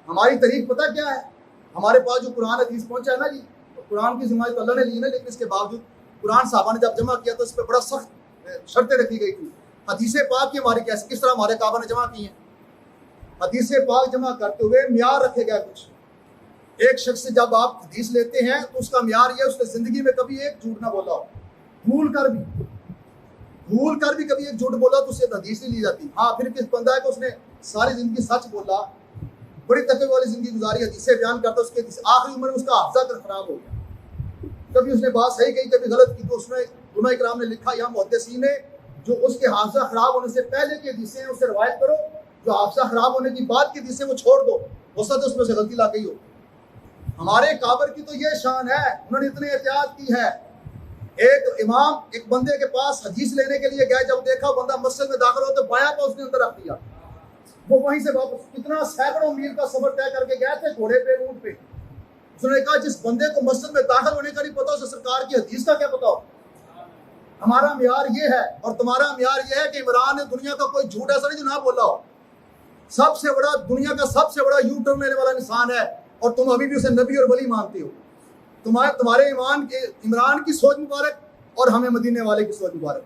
हमारी तहरीक पता क्या है? हमारे पास जो कुरान हदीस पहुंचा है ना जी, तो कुरान की जिम्मेदारी तो अल्लाह ने ली ना, लेकिन इसके बावजूद कुरान साहबा ने जब जमा किया तो इस पर बड़ा सख्त शर्तें रखी गई थी। हदीस पाक की हमारी कैसे किस तरह हमारे काबा ने जमा की हैं? हदीस पाक जमा करते हुए म्यार रखे गए कुछ। एक शख्स से जब आप हदीस लेते हैं तो उसका म्यार यह उसने जिंदगी में कभी एक झूठ ना बोला हो, भूल कर भी कभी एक झूठ बोला तो उससे हदीस नहीं ली जाती। हाँ, फिर किस बंदा है कि उसने सारी जिंदगी सच बोला, बड़ी तकवे वाली जिंदगी गुजारी, हदीसें बयान करता, उसके आखिरी उम्र में उसका हाफजा खराब हो गया, कभी उसने बात सही कही कभी गलत की, तो उसमें उलमा इकराम ने लिखा या मुहद्दिसीन ने जो उसके हाफजा खराब होने से पहले की हदीसें हैं उससे रवायत करो, जो हाफजा खराब होने की बाद की हदीसें वो छोड़ दो, हो सकता है उसमें से गलती ला गई हो। हमारे काबर की तो ये शान है, उन्होंने इतनी एहतियात की है। एक इमाम एक बंदे के पास हदीस लेने के लिए गए, जब देखा बंदा मस्जिद में दाखिल हो तो बायां पांव उसने अंदर रख दिया, वो वहीं से वापस कितना सैकड़ों मील का सफर तय करके गए थे घोड़े पे ऊंट पे। उसने कहा जिस बंदे को मस्जिद में दाखिल होने का नहीं पता उसे सरकार की हदीस का क्या पता हो। हमारा म्यार ये है और तुम्हारा म्यार ये है कि इमरान ने दुनिया का कोई झूठ ऐसा नहीं जो ना बोला हो। सबसे बड़ा दुनिया का सबसे बड़ा यू टर्न लेने वाला इंसान है और तुम अभी भी उसे नबी और वली मानते हो। तुम्हारे ईमान के इमरान की सोच मुबारक और हमें मदीने वाले की सोच मुबारक।